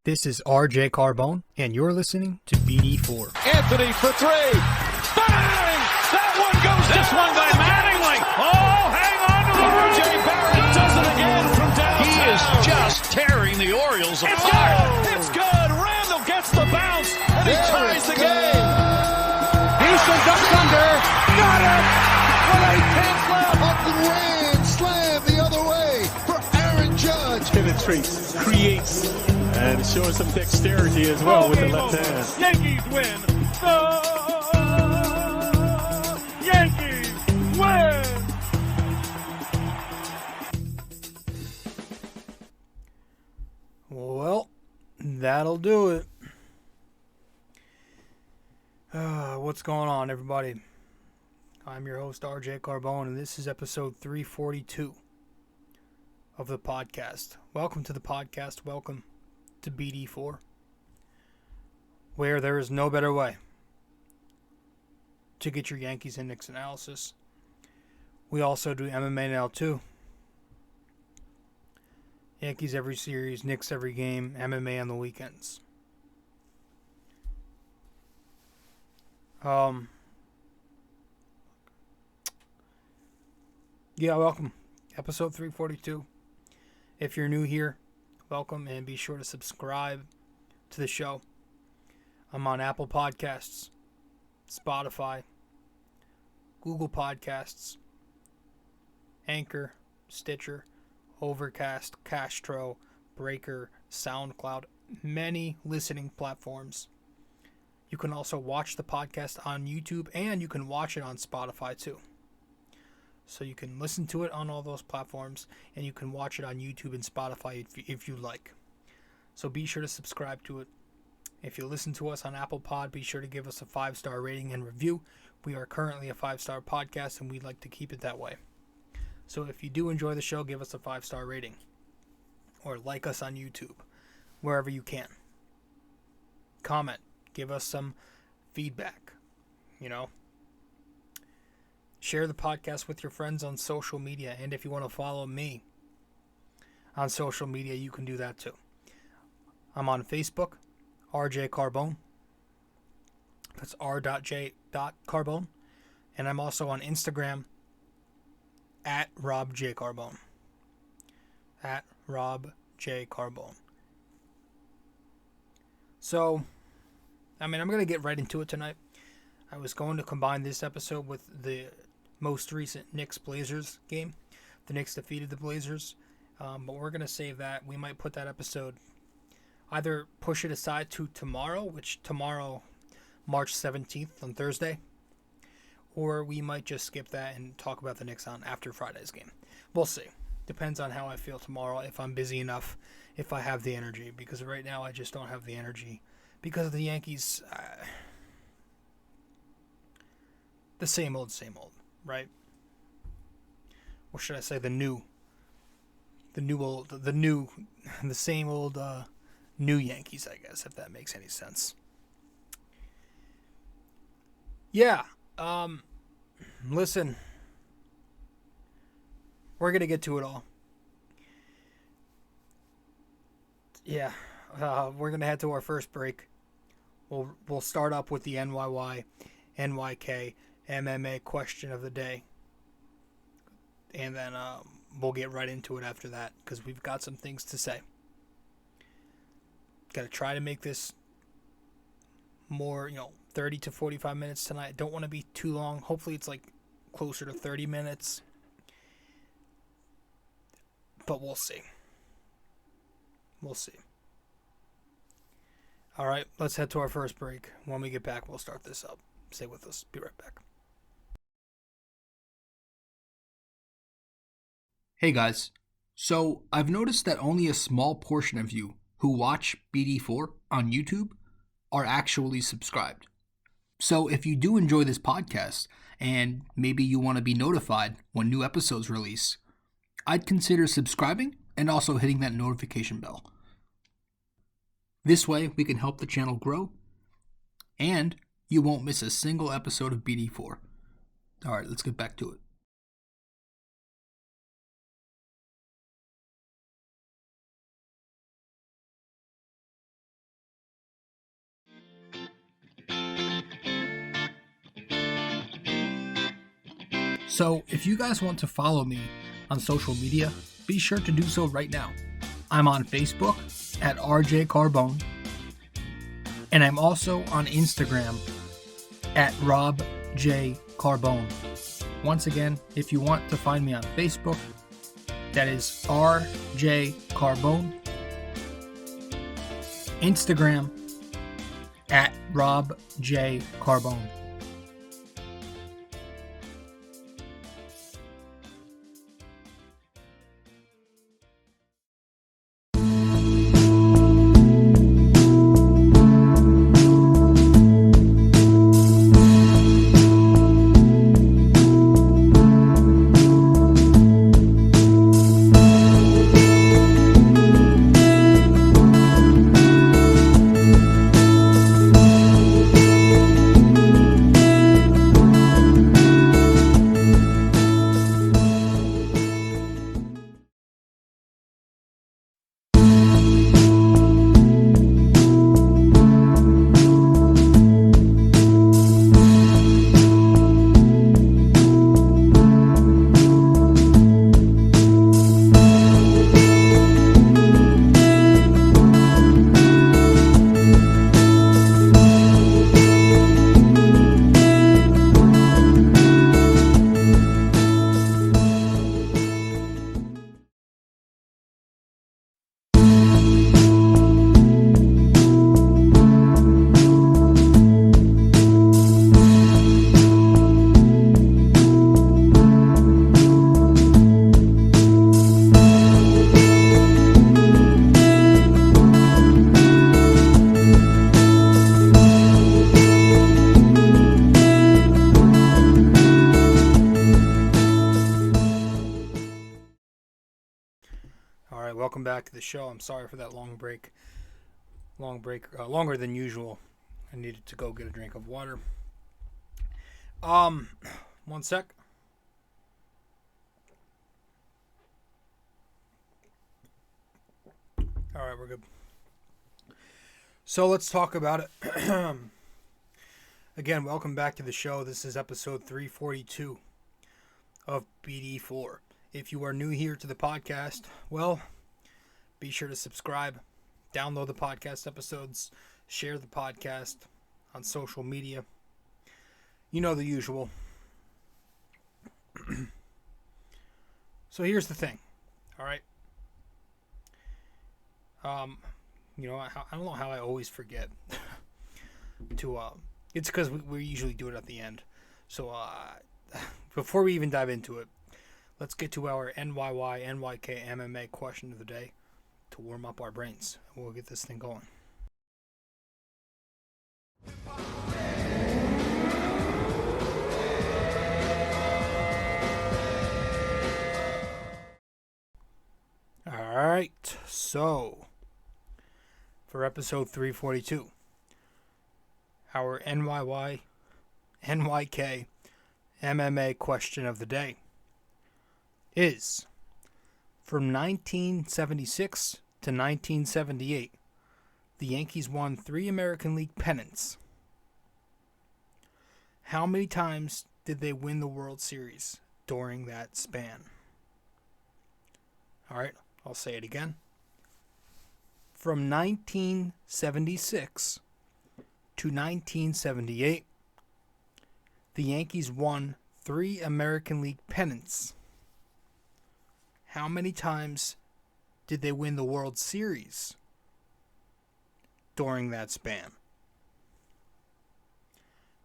This is RJ-Carbone, and you're listening to BD4. Anthony for three. Bang! That one goes this down. One by Mattingly. Oh, hang on to the RJ Barrett does it again from downtown. He is just tearing the Orioles apart. It's good. It's good. Randall gets the bounce, and he ties the game. Houston ducks under. Got it. With 8 tenths left. Up and ran. Slam the other way for Aaron Judge. Penetrates, creates, and showing some dexterity as well with the left hand. Yankees win. The Yankees win. Well, that'll do it. What's going on, everybody? I'm your host, RJ-Carbone, and this is episode 342 of the podcast. Welcome to the podcast. Welcome to BD4, where there is no better way to get your Yankees and Knicks analysis. We also do MMA now too. Yankees every series, Knicks every game, MMA on the weekends. Welcome. Episode 342. If you're new here, welcome, and be sure to subscribe to the show. I'm on Apple Podcasts, Spotify, Google Podcasts, Anchor, Stitcher, Overcast, Castro, Breaker, SoundCloud, many listening platforms. You can also watch the podcast on YouTube, and you can watch it on Spotify too. So you can listen to it on all those platforms, and you can watch it on YouTube and Spotify if you like. So be sure to subscribe to it. If you listen to us on Apple Pod, be sure to give us a 5-star rating and review. We are currently a 5-star podcast, and we'd like to keep it that way. So if you do enjoy the show, give us a 5-star rating. Or like us on YouTube, wherever you can. Comment. Give us some feedback. Share the podcast with your friends on social media. And if you want to follow me on social media, you can do that too. I'm on Facebook, RJ-Carbone. That's r.j.carbone. And I'm also on Instagram, at rjcarbone. At rjcarbone. So, I'm going to get right into it tonight. I was going to combine this episode with the most recent Knicks-Blazers game. The Knicks defeated the Blazers, but we're going to save that. We might put that episode, either push it aside to tomorrow, which tomorrow, March 17th on Thursday, or we might just skip that and talk about the Knicks on after Friday's game. We'll see. Depends on how I feel tomorrow, if I'm busy enough, if I have the energy, because right now I just don't have the energy because of the Yankees. The same old, right? Or should I say the same old new Yankees, I guess, if that makes any sense. Yeah, listen, we're going to get to it all. Yeah, we're going to head to our first break. We'll start up with the NYY-NYK-MMA Question of the day. And then we'll get right into it after that, because we've got some things to say. Got to try to make this more, 30 to 45 minutes tonight. Don't want to be too long. Hopefully it's closer to 30 minutes. But we'll see. All right, let's head to our first break. When we get back, we'll start this up. Stay with us. Be right back. Hey guys, so I've noticed that only a small portion of you who watch BD4 on YouTube are actually subscribed. So if you do enjoy this podcast, and maybe you want to be notified when new episodes release, I'd consider subscribing and also hitting that notification bell. This way we can help the channel grow, and you won't miss a single episode of BD4. Alright, let's get back to it. So if you guys want to follow me on social media, be sure to do so right now. I'm on Facebook at rjcarbone, and I'm also on Instagram at rjcarbone. Once again, if you want to find me on Facebook, that is rjcarbone. Instagram at rjcarbone. Alright, welcome back to the show. I'm sorry for that long break. Longer than usual. I needed to go get a drink of water. 1 sec. Alright, we're good. So let's talk about it. Again, welcome back to the show. This is episode 342 of BD4. If you are new here to the podcast, well, be sure to subscribe, download the podcast episodes, share the podcast on social media. You know the usual. So here's the thing, all right? I don't know how I always forget to, it's because we usually do it at the end. So, before we even dive into it, let's get to our NYY-NYK-MMA question of the day to warm up our brains. We'll get this thing going. Alright, so for episode 342, our NYY-NYK-MMA question of the day is, from 1976 to 1978, the Yankees won 3 American League pennants. How many times did they win the World Series during that span? Alright, I'll say it again. From 1976 to 1978, the Yankees won 3 American League pennants. How many times did they win the World Series during that span?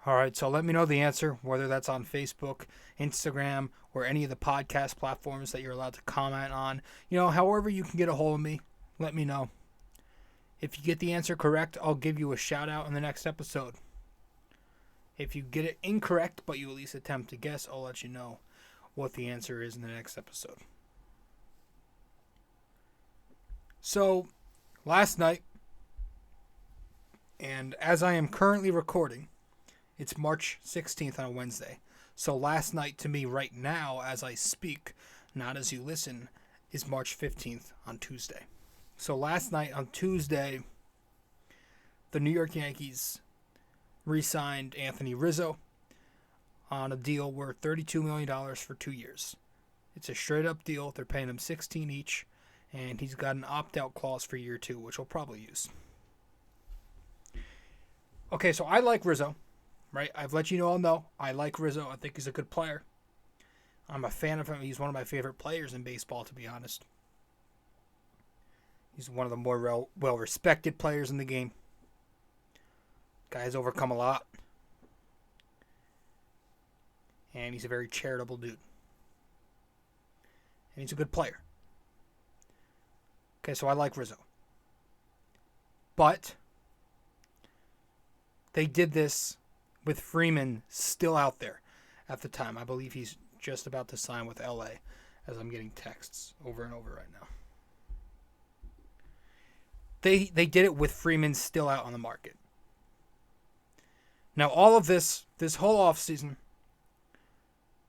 Alright, so let me know the answer, whether that's on Facebook, Instagram, or any of the podcast platforms that you're allowed to comment on. However you can get a hold of me, let me know. If you get the answer correct, I'll give you a shout out in the next episode. If you get it incorrect, but you at least attempt to guess, I'll let you know what the answer is in the next episode. So, last night, and as I am currently recording, it's March 16th on a Wednesday. So last night to me right now as I speak, not as you listen, is March 15th on Tuesday. So last night on Tuesday, the New York Yankees re-signed Anthony Rizzo on a deal worth $32 million for 2 years. It's a straight-up deal. They're paying him $16 each, and he's got an opt-out clause for year 2, which he'll probably use. Okay, so I like Rizzo, right? I've let you know all know. I like Rizzo. I think he's a good player. I'm a fan of him. He's one of my favorite players in baseball, to be honest. He's one of the more well-respected players in the game. Guy has overcome a lot. And he's a very charitable dude. And he's a good player. Okay, so I like Rizzo. But they did this with Freeman still out there at the time. I believe he's just about to sign with LA, as I'm getting texts over and over right now. They did it with Freeman still out on the market. Now, all of this whole offseason,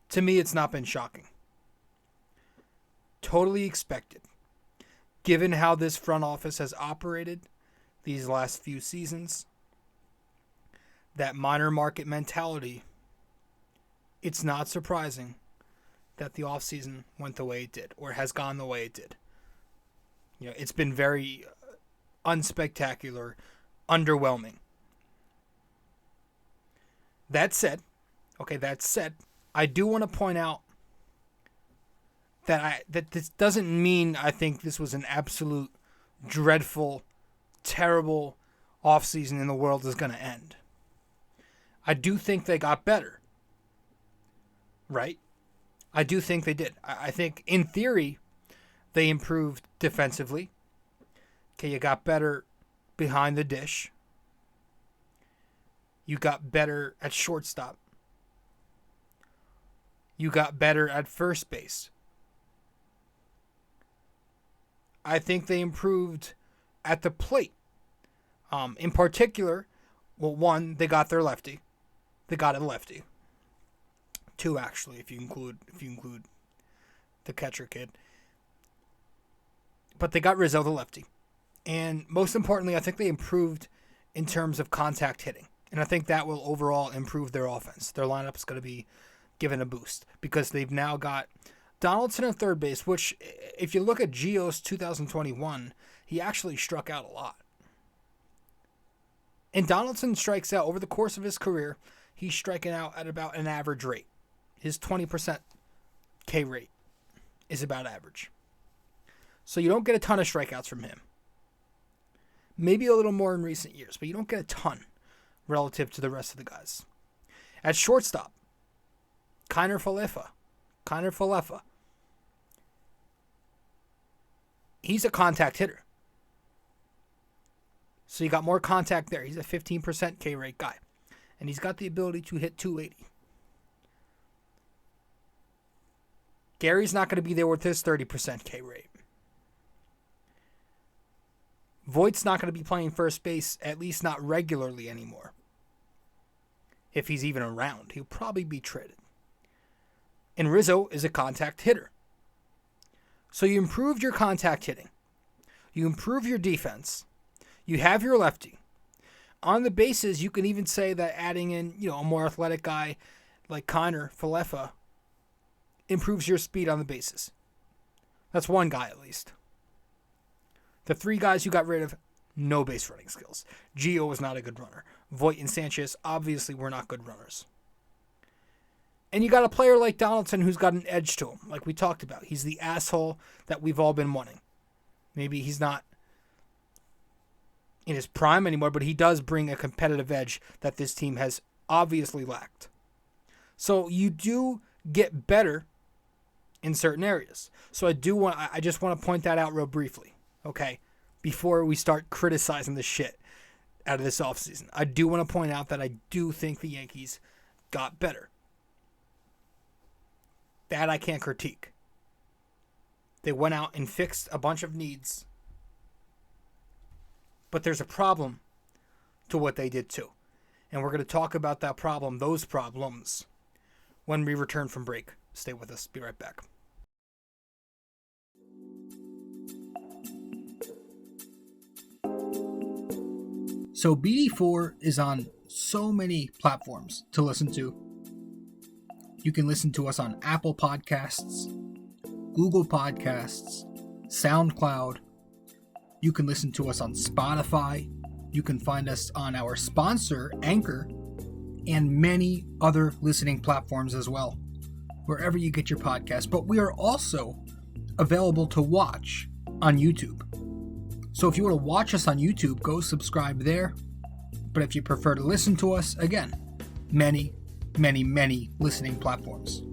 to me, it's not been shocking. Totally expected. Given how this front office has operated these last few seasons, that minor market mentality, it's not surprising that the offseason went the way it did, or has gone the way it did. You know, it's been very unspectacular, underwhelming. That said, I do want to point out that this doesn't mean I think this was an absolute dreadful, terrible offseason and the world is going to end. I do think they got better. Right? I do think they did. I think, in theory, they improved defensively. Okay, you got better behind the dish. You got better at shortstop. You got better at first base. I think they improved at the plate. In particular, well, one, they got their lefty. They got a lefty. 2, actually, if you include the catcher kid. But they got Rizzo, the lefty. And most importantly, I think they improved in terms of contact hitting. And I think that will overall improve their offense. Their lineup is going to be given a boost because they've now got Donaldson at third base, which, if you look at Gio's 2021, he actually struck out a lot. And Donaldson strikes out over the course of his career. He's striking out at about an average rate. His 20% K rate is about average. So you don't get a ton of strikeouts from him. Maybe a little more in recent years, but you don't get a ton relative to the rest of the guys. At shortstop, Kiner Falefa. He's a contact hitter. So you got more contact there. He's a 15% K rate guy. And he's got the ability to hit 280. Gary's not going to be there with his 30% K rate. Voigt's not going to be playing first base, at least not regularly anymore. If he's even around, he'll probably be traded. And Rizzo is a contact hitter. So you improved your contact hitting. You improve your defense. You have your lefty. On the bases, you can even say that adding in, a more athletic guy like Kiner Falefa improves your speed on the bases. That's one guy at least. The 3 guys you got rid of, no base running skills. Gio was not a good runner. Voit and Sanchez obviously were not good runners. And you got a player like Donaldson who's got an edge to him, like we talked about. He's the asshole that we've all been wanting. Maybe he's not in his prime anymore, but he does bring a competitive edge that this team has obviously lacked. So you do get better in certain areas. So I just want to point that out real briefly, okay, before we start criticizing the shit out of this offseason. I do want to point out that I do think the Yankees got better. That I can't critique. They went out and fixed a bunch of needs. But there's a problem to what they did too. And we're going to talk about that problem, those problems, when we return from break. Stay with us. Be right back. So BD4 is on so many platforms to listen to. You can listen to us on Apple Podcasts, Google Podcasts, SoundCloud. You can listen to us on Spotify. You can find us on our sponsor, Anchor, and many other listening platforms as well, wherever you get your podcast. But we are also available to watch on YouTube. So if you want to watch us on YouTube, go subscribe there. But if you prefer to listen to us, again, many listening platforms.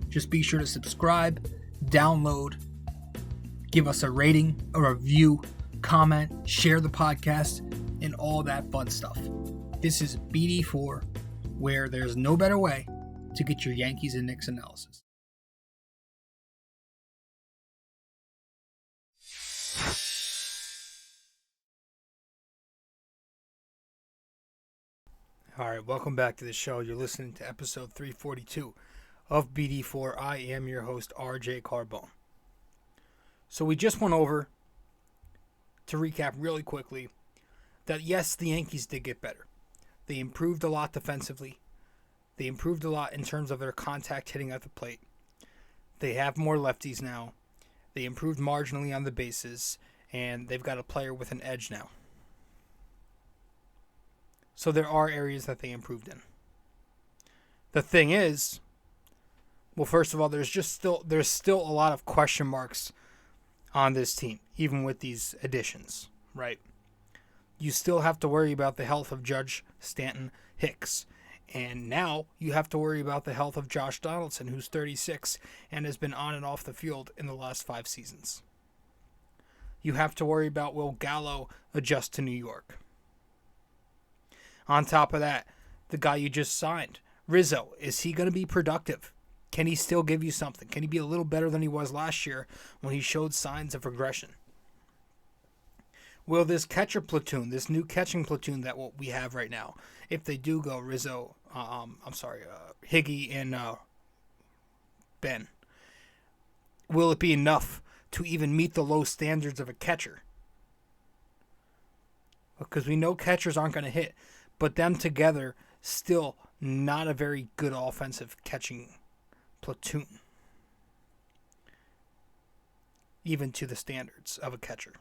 Just be sure to subscribe, download, give us a rating, a review, comment, share the podcast, and all that fun stuff. This is BD4, where there's no better way to get your Yankees and Knicks analysis. All right, welcome back to the show. You're listening to episode 342 of BD4. I am your host, rjcarbone. So we just went over, to recap really quickly, that yes, the Yankees did get better. They improved a lot defensively. They improved a lot in terms of their contact hitting at the plate. They have more lefties now. They improved marginally on the bases, and they've got a player with an edge now. So there are areas that they improved in. The thing is, well, first of all, there's still a lot of question marks on this team, even with these additions, right? You still have to worry about the health of Judge, Stanton, Hicks. And now you have to worry about the health of Josh Donaldson, who's 36 and has been on and off the field in the last 5 seasons. You have to worry about will Gallo adjust to New York. On top of that, the guy you just signed, Rizzo, is he going to be productive? Can he still give you something? Can he be a little better than he was last year when he showed signs of regression? Will this catcher platoon, this new catching platoon that we have right now, if they do go Rizzo, Higgy and Ben, will it be enough to even meet the low standards of a catcher? Because we know catchers aren't going to hit, but them together, still not a very good offensive catching platoon, even to the standards of a catcher.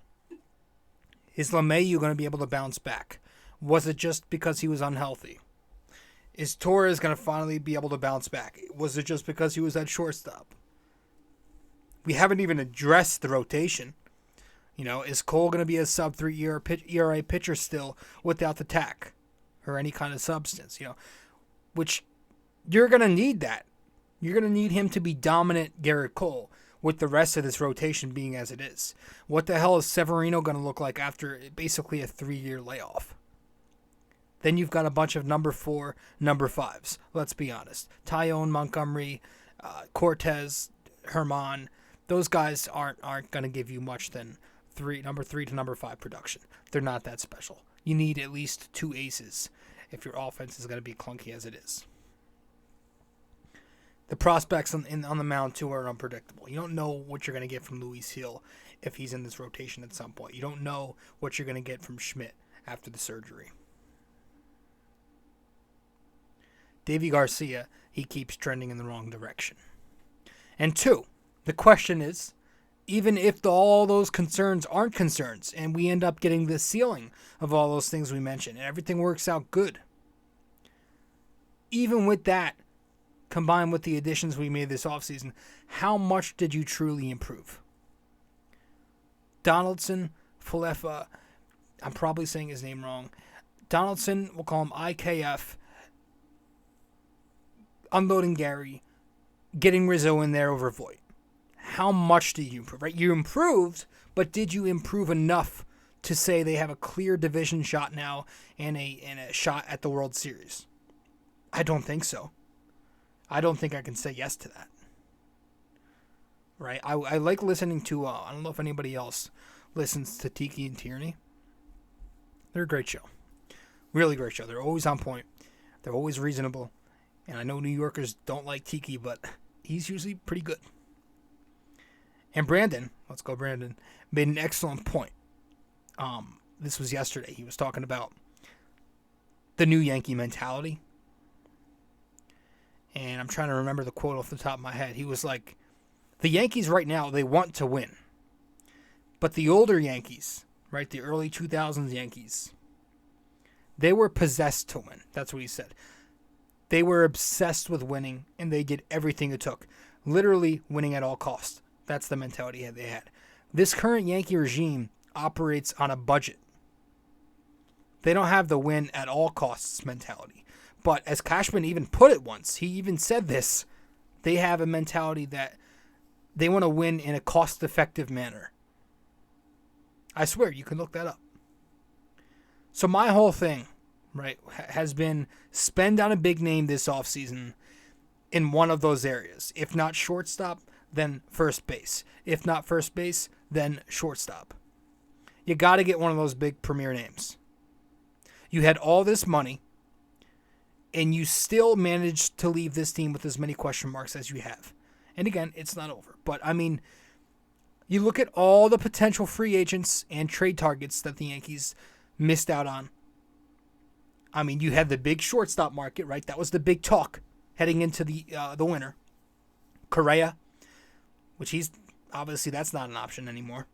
Is LeMahieu going to be able to bounce back? Was it just because he was unhealthy? Is Torres going to finally be able to bounce back? Was it just because he was at shortstop? We haven't even addressed the rotation. You know, is Cole going to be a sub-3 ERA pitcher still without the tack or any kind of substance? You know, which you're going to need that. You're going to need him to be dominant Garrett Cole with the rest of this rotation being as it is. What the hell is Severino going to look like after basically a 3-year layoff? Then you've got a bunch of number 4, number 5s. Let's be honest. Tyone, Montgomery, Cortez, Herman. Those guys aren't going to give you much than number 3 to number 5 production. They're not that special. You need at least 2 aces if your offense is going to be clunky as it is. The prospects on the mound, too, are unpredictable. You don't know what you're going to get from Luis Hill if he's in this rotation at some point. You don't know what you're going to get from Schmidt after the surgery. Davy Garcia, he keeps trending in the wrong direction. And 2, the question is, even if all those concerns aren't concerns and we end up getting the ceiling of all those things we mentioned and everything works out good, even with that, combined with the additions we made this offseason, how much did you truly improve? Donaldson, Falefa, I'm probably saying his name wrong. Donaldson, we'll call him IKF, unloading Gary, getting Rizzo in there over Voit. How much did you improve? Right? You improved, but did you improve enough to say they have a clear division shot now and a shot at the World Series? I don't think so. I don't think I can say yes to that. Right? I like listening to, I don't know if anybody else listens to Tiki and Tierney. They're a great show. Really great show. They're always on point. They're always reasonable. And I know New Yorkers don't like Tiki, but he's usually pretty good. And Brandon, let's go Brandon, made an excellent point. This was yesterday. He was talking about the new Yankee mentality. and I'm trying to remember the quote off the top of my head. He was like, the Yankees right now, they want to win. But the older Yankees, right, the early 2000s Yankees, they were possessed to win. That's what he said. They were obsessed with winning, and they did everything it took. Literally winning at all costs. That's the mentality they had. This current Yankee regime operates on a budget. They don't have the win at all costs mentality. But as Cashman even put it once, he even said this, they have a mentality that they want to win in a cost-effective manner. I swear, you can look that up. So my whole thing, right, has been spend on a big name this offseason in one of those areas. If not shortstop, then first base. If not first base, then shortstop. You got to get one of those big premier names. You had all this money, and you still managed to leave this team with as many question marks as you have. And again, it's not over. But, I mean, you look at all the potential free agents and trade targets that the Yankees missed out on. I mean, you had the big shortstop market, right? That was the big talk heading into the winter. Correa, which he's obviously that's not an option anymore.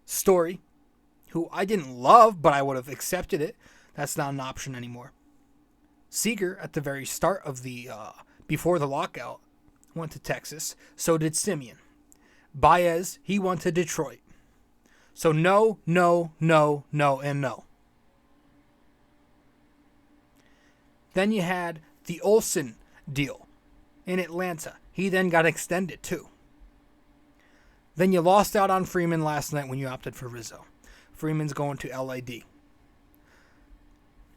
Story, who I didn't love, but I would have accepted it. That's not an option anymore. Seager, at the very start of the before the lockout, went to Texas. So did Simeon. Baez, he went to Detroit. So no, no, no, no, and no. Then you had the Olsen deal in Atlanta. He then got extended too. Then you lost out on Freeman last night when you opted for Rizzo. Freeman's going to LAD.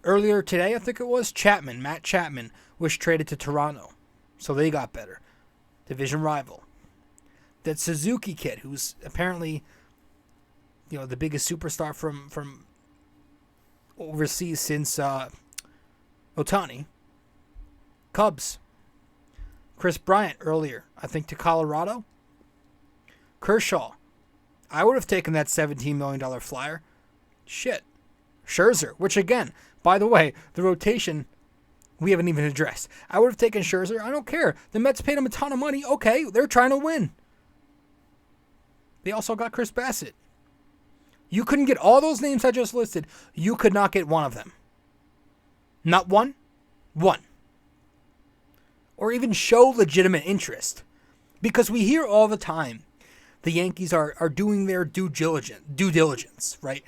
Earlier today, I think it was, Matt Chapman, was traded to Toronto. So they got better. Division rival. That Suzuki kid, who's apparently, the biggest superstar from overseas since Ohtani. Cubs. Chris Bryant earlier, I think, to Colorado. Kershaw. I would have taken that $17 million flyer. Shit. Scherzer, which again, by the way, the rotation we haven't even addressed. I would have taken Scherzer. I don't care. The Mets paid him a ton of money. Okay, they're trying to win. They also got Chris Bassett. You couldn't get all those names I just listed. You could not get one of them. Not one. One. Or even show legitimate interest. Because we hear all the time the Yankees are doing their due diligence, right?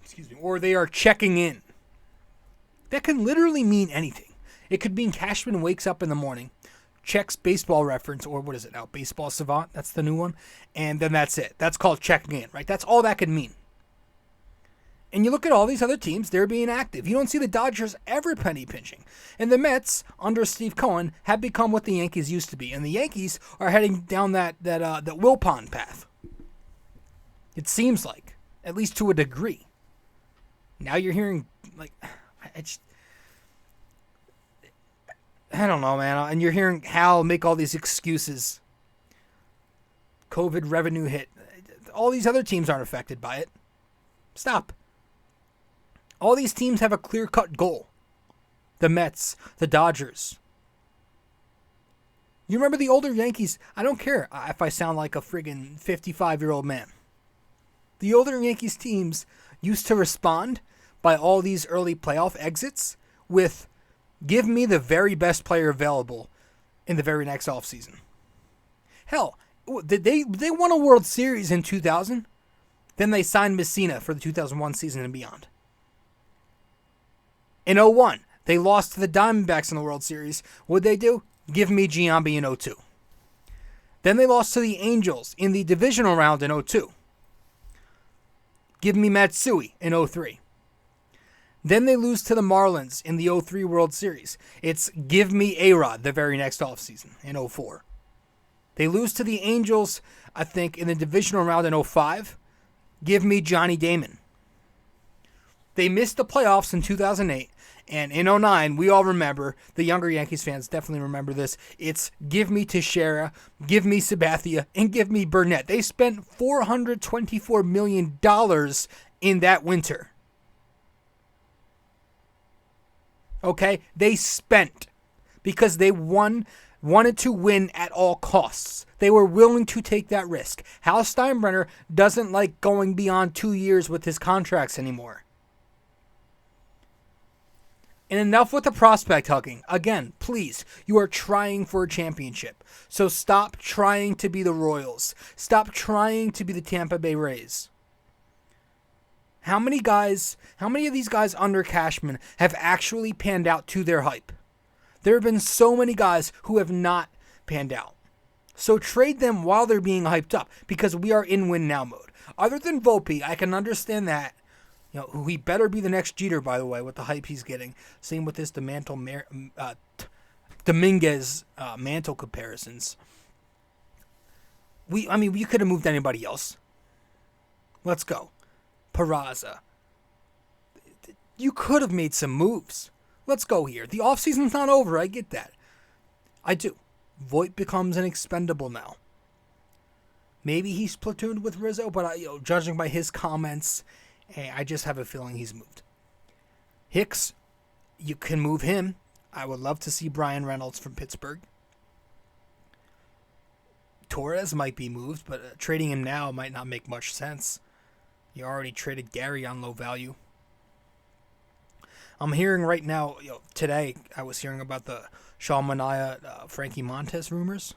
Excuse me. Or they are checking in. That can literally mean anything. It could mean Cashman wakes up in the morning, checks Baseball Reference, or what is it now? Baseball Savant, that's the new one. And then that's it. That's called checking in, right? That's all that could mean. And you look at all these other teams, they're being active. You don't see the Dodgers ever penny pinching. And the Mets, under Steve Cohen, have become what the Yankees used to be. And the Yankees are heading down that Wilpon path. It seems like, at least to a degree. Now you're hearing, I don't know, man. And you're hearing Hal make all these excuses. COVID revenue hit. All these other teams aren't affected by it. Stop. All these teams have a clear-cut goal. The Mets, the Dodgers. You remember the older Yankees? I don't care if I sound like a friggin' 55-year-old man. The older Yankees teams used to respond by all these early playoff exits with, give me the very best player available in the very next offseason. Hell, they won a World Series in 2000. Then they signed Messina for the 2001 season and beyond. In 2001, they lost to the Diamondbacks in the World Series. What'd they do? Give me Giambi in 2002. Then they lost to the Angels in the divisional round in 2002. Give me Matsui in 2003. Then they lose to the Marlins in the 2003 World Series. It's give me A-Rod the very next offseason in 2004. They lose to the Angels, I think, in the divisional round in 2005. Give me Johnny Damon. They missed the playoffs in 2008, and in 2009, we all remember, the younger Yankees fans definitely remember this, it's give me Teixeira, give me Sabathia, and give me Burnett. They spent $424 million in that winter. Okay? They spent. because they wanted to win at all costs. They were willing to take that risk. Hal Steinbrenner doesn't like going beyond 2 years with his contracts anymore. And enough with the prospect hugging. Again, please, you are trying for a championship. So stop trying to be the Royals. Stop trying to be the Tampa Bay Rays. How many of these guys under Cashman have actually panned out to their hype? There have been so many guys who have not panned out. So trade them while they're being hyped up, because we are in win now mode. Other than Volpe, I can understand that. He better be the next Jeter, by the way, with the hype he's getting. Same with this Dominguez Mantle comparisons. We could have moved anybody else. Let's go. Peraza. You could have made some moves. Let's go here. The offseason's not over. I get that. I do. Voit becomes an expendable now. Maybe he's platooned with Rizzo, but judging by his comments, I just have a feeling he's moved. Hicks, you can move him. I would love to see Brian Reynolds from Pittsburgh. Torres might be moved, but trading him now might not make much sense. You already traded Gary on low value. I'm hearing right now, today, I was hearing about the Sean Manaea, Frankie Montes rumors.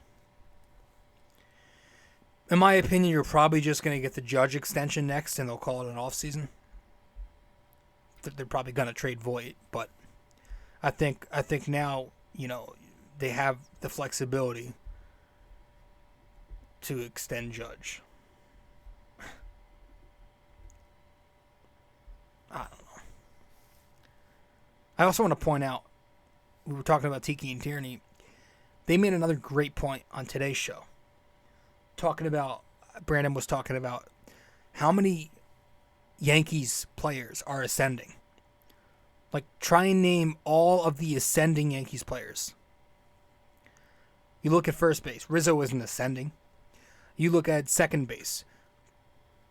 In my opinion, you're probably just going to get the Judge extension next, and they'll call it an offseason. They're probably going to trade Voit, but I think now, they have the flexibility to extend Judge. I don't know. I also want to point out, we were talking about Tiki and Tierney. They made another great point on today's show. Brandon was talking about how many Yankees players are ascending. Like, try and name all of the ascending Yankees players. You look at first base, Rizzo isn't ascending. You look at second base,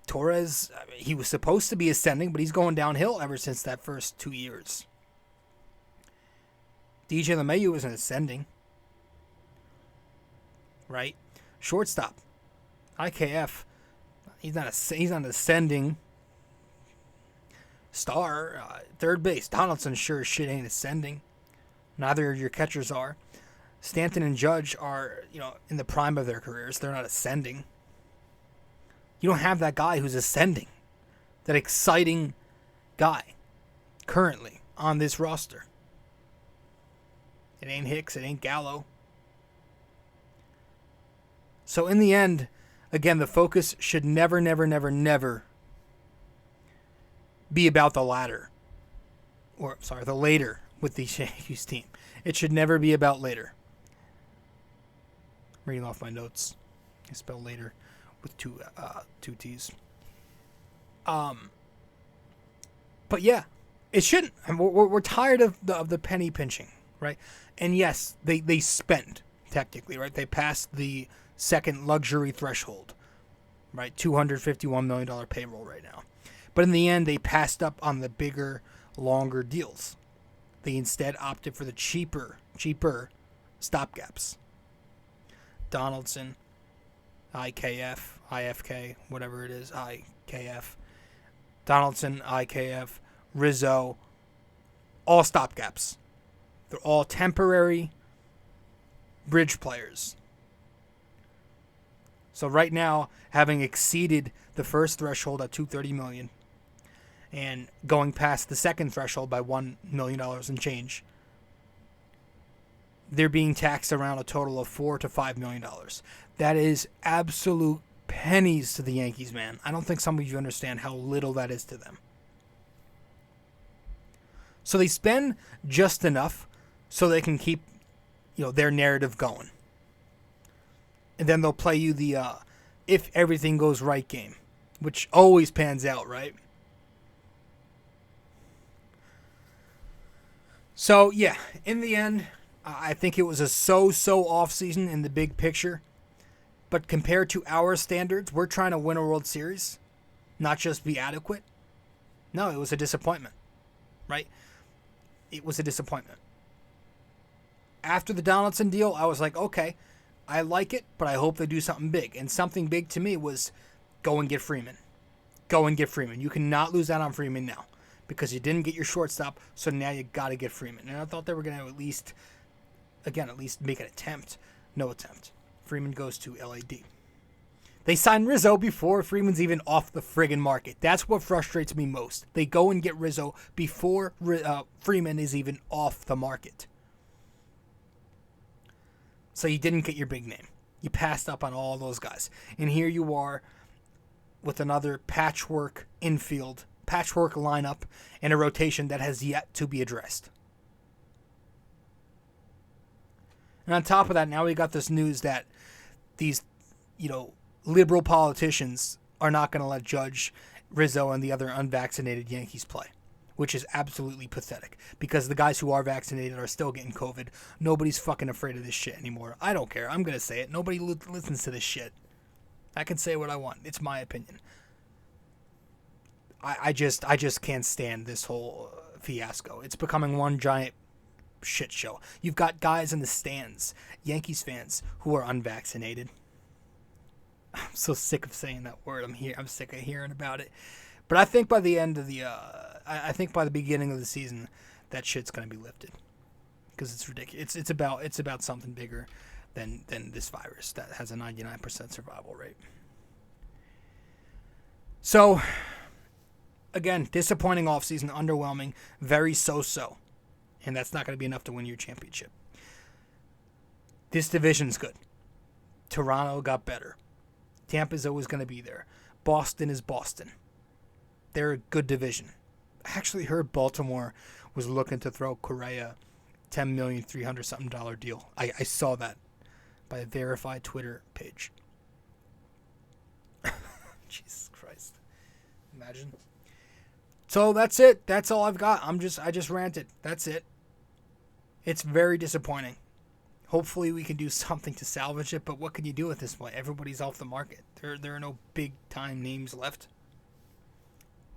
Torres, he was supposed to be ascending, but he's going downhill ever since that first 2 years. DJ LeMahieu isn't ascending. Right? Shortstop, IKF, he's not an ascending star. Third base, Donaldson sure as shit ain't ascending. Neither of your catchers are. Stanton and Judge are, in the prime of their careers. They're not ascending. You don't have that guy who's ascending. That exciting guy currently on this roster. It ain't Hicks. It ain't Gallo. So in the end, again, the focus should never be about the latter. The later with the Yankees team. It should never be about later. I'm reading off my notes. I spell later with two T's. But yeah, it shouldn't. We're tired of the penny pinching, right? And yes, they spend technically, right? They passed the second luxury threshold, right? $251 million payroll right now. But in the end, they passed up on the bigger, longer deals. They instead opted for the cheaper stopgaps. Donaldson, IKF, IFK, whatever it is, IKF. Donaldson, IKF, Rizzo, all stopgaps. They're all temporary bridge players. So right now, having exceeded the first threshold at $230 million and going past the second threshold by $1 million and change, they're being taxed around a total of $4 to $5 million. That is absolute pennies to the Yankees, man. I don't think some of you understand how little that is to them. So they spend just enough so they can keep, their narrative going. And then they'll play you the if everything goes right game, which always pans out, right? So, yeah, in the end, I think it was a so-so offseason in the big picture. But compared to our standards, we're trying to win a World Series, not just be adequate. No, it was a disappointment, right? It was a disappointment. after the Donaldson deal, I was like, okay, I like it, but I hope they do something big. And something big to me was go and get Freeman. Go and get Freeman. You cannot lose out on Freeman now because you didn't get your shortstop, so now you got to get Freeman. And I thought they were going to at least make an attempt. No attempt. Freeman goes to LAD. They signed Rizzo before Freeman's even off the friggin' market. That's what frustrates me most. They go and get Rizzo before Freeman is even off the market. So you didn't get your big name. You passed up on all those guys. And here you are with another patchwork infield, patchwork lineup, and a rotation that has yet to be addressed. And on top of that, now we got this news that these, liberal politicians are not going to let Judge, Rizzo, and the other unvaccinated Yankees play, which is absolutely pathetic because the guys who are vaccinated are still getting COVID. Nobody's fucking afraid of this shit anymore. I don't care. I'm going to say it. Nobody listens to this shit. I can say what I want. It's my opinion. I just can't stand this whole fiasco. It's becoming one giant shit show. You've got guys in the stands, Yankees fans, who are unvaccinated. I'm so sick of saying that word. I'm sick of hearing about it. But I think by the end of I think by the beginning of the season, that shit's gonna be lifted because it's ridiculous. It's about something bigger than this virus that has a 99% survival rate. So, again, disappointing offseason, underwhelming, very so-so. And that's not going to be enough to win your championship. This division's good. Toronto got better. Tampa's always going to be there. Boston is Boston. They're a good division. I actually heard Baltimore was looking to throw Correa $10,300,000 deal. I saw that by a verified Twitter page. Jesus Christ. Imagine. So that's it. That's all I've got. I just ranted. That's it. It's very disappointing. Hopefully we can do something to salvage it, but what can you do at this point? Everybody's off the market. There are no big-time names left.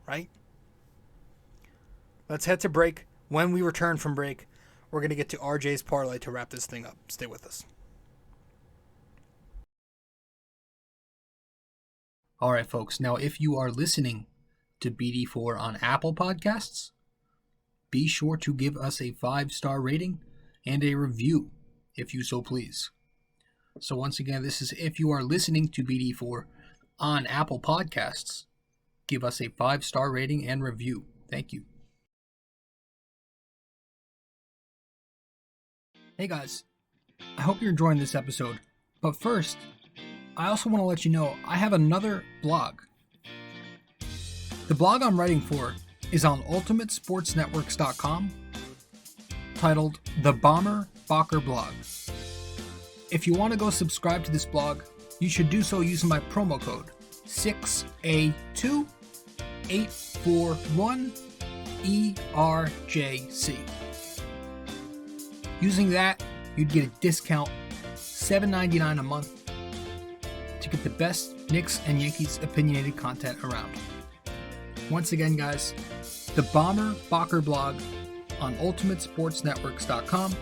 Right? Let's head to break. When we return from break, we're going to get to RJ's parlay to wrap this thing up. Stay with us. All right, folks. Now, if you are listening to BD4 on Apple Podcasts, be sure to give us a 5-star rating and a review, if you so please. So once again, this is if you are listening to BD4 on Apple Podcasts, give us a 5-star rating and review. Thank you. Hey guys, I hope you're enjoying this episode. But first, I also want to let you know I have another blog. The blog I'm writing for is on ultimatesportsnetworks.com, titled The Bomber Bacher Blog. If you want to go subscribe to this blog, you should do so using my promo code 6A2841ERJC. Using that, you'd get a discount $7.99 a month to get the best Knicks and Yankees opinionated content around. Once again, guys, the Bomber Bacher blog on ultimatesportsnetworks.com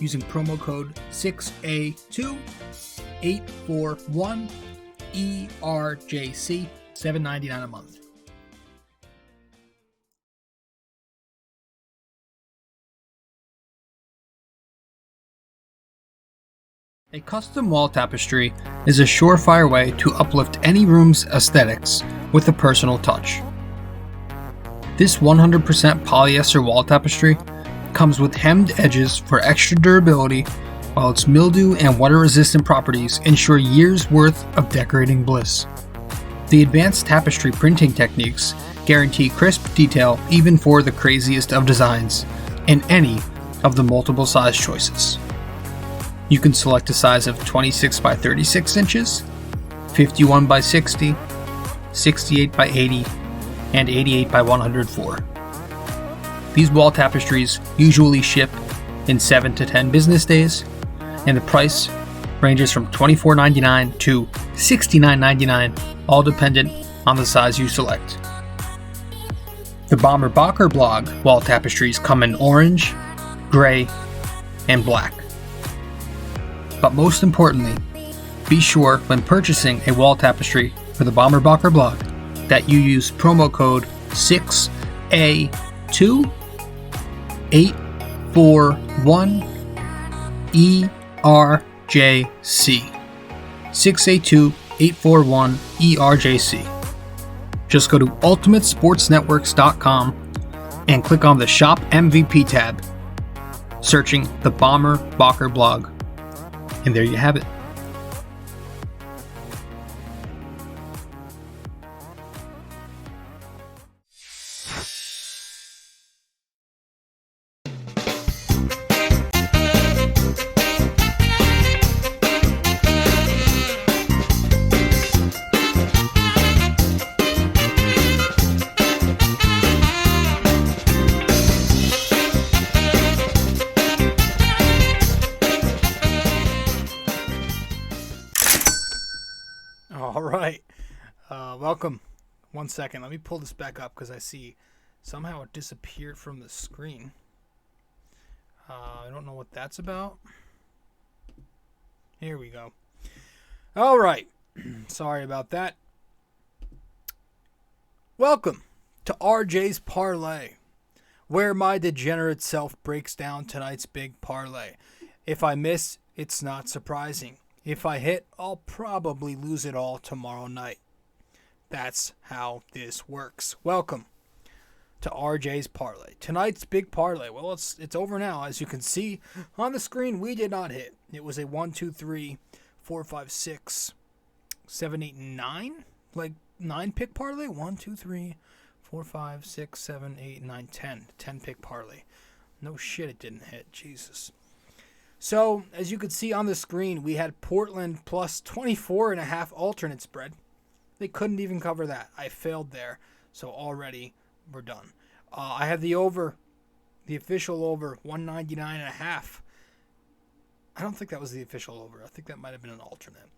using promo code 6A2841ERJC, $7.99 a month. A custom wall tapestry is a surefire way to uplift any room's aesthetics with a personal touch. This 100% polyester wall tapestry comes with hemmed edges for extra durability, while its mildew and water-resistant properties ensure years' worth of decorating bliss. The advanced tapestry printing techniques guarantee crisp detail even for the craziest of designs in any of the multiple size choices. You can select a size of 26 by 36 inches, 51 by 60, 68 by 80, and 88 by 104. These wall tapestries usually ship in 7 to 10 business days, and the price ranges from $24.99 to $69.99, all dependent on the size you select. The Bomber Bacher blog wall tapestries come in orange, gray, and black. But most importantly, be sure when purchasing a wall tapestry for the Bomber Bocker blog that you use promo code 6A2841ERJC. 6A2841ERJC. Just go to ultimatesportsnetworks.com and click on the Shop MVP tab, searching the Bomber Bocker blog. And there you have it. All right. Welcome. 1 second. Let me pull this back up because I see somehow it disappeared from the screen. I don't know what that's about. Here we go. All right. Sorry about that. Welcome to RJ's Parlay, where my degenerate self breaks down tonight's big parlay. If I miss, it's not surprising. If I hit, I'll probably lose it all tomorrow night. That's how this works. Welcome to RJ's Parlay. Tonight's big parlay. Well, it's over now. As you can see on the screen, we did not hit. It was a 1, 2, 3, 4, 5, 6, 7, 8, 9? Like 9 pick parlay? 1, 2, 3, 4, 5, 6, 7, 8, 9, 10. 10 pick parlay. No shit, it didn't hit. Jesus. So, as you can see on the screen, we had Portland plus 24.5 alternate spread. They couldn't even cover that. I failed there. So already, we're done. I had the over, the official over, 199.5. I don't think that was the official over. I think that might have been an alternate.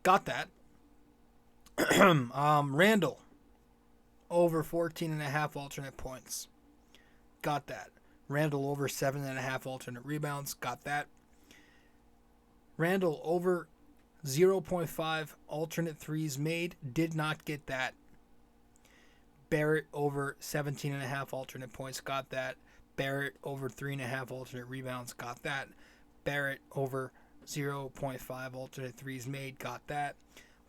Got that. Randall, over 14.5 alternate points. Got that. Randall over 7.5 alternate rebounds. Got that. Randall over 0.5 alternate threes made. Did not get that. Barrett over 17.5 alternate points. Got that. Barrett over 3.5 alternate rebounds. Got that. Barrett over 0.5 alternate threes made. Got that.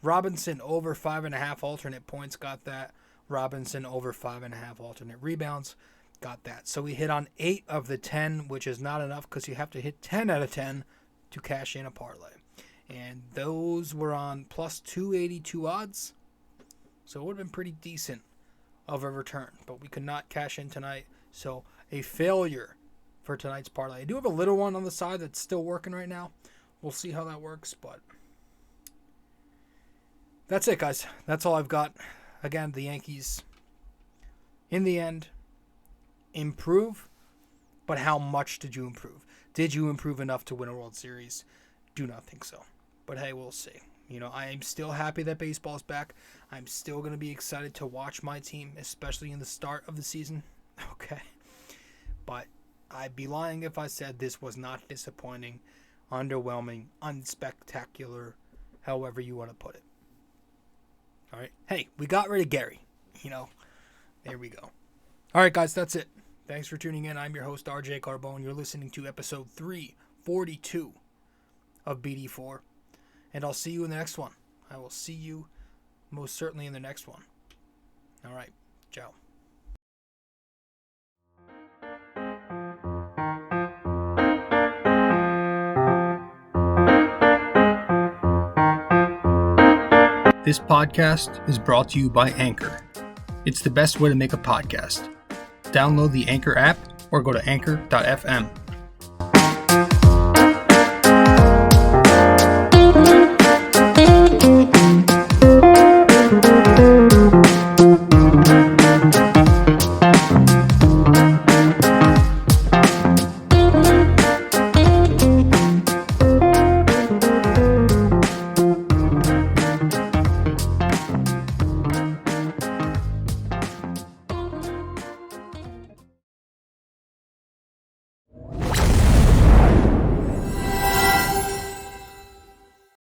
Robinson over 5.5 alternate points. Got that. Robinson over 5.5 alternate rebounds. Got that. So we hit on 8 of the 10, which is not enough because you have to hit 10 out of 10 to cash in a parlay. And those were on plus 282 odds. So it would have been pretty decent of a return. But we could not cash in tonight. So a failure for tonight's parlay. I do have a little one on the side that's still working right now. We'll see how that works. But that's it, guys. That's all I've got. Again, the Yankees, in the end, improve, but how much did you improve? Did you improve enough to win a World Series? Do not think so. But hey, we'll see. You know, I am still happy that baseball's back. I'm still going to be excited to watch my team, especially in the start of the season. Okay. But I'd be lying if I said this was not disappointing, underwhelming, unspectacular, however you want to put it. All right. Hey, we got rid of Gary. You know, there we go. All right, guys, that's it. Thanks for tuning in. I'm your host, RJ Carbone. You're listening to episode 342 of BD4. And I'll see you in the next one. I will see you most certainly in the next one. All right. Ciao. This podcast is brought to you by Anchor. It's the best way to make a podcast. Download the Anchor app or go to anchor.fm.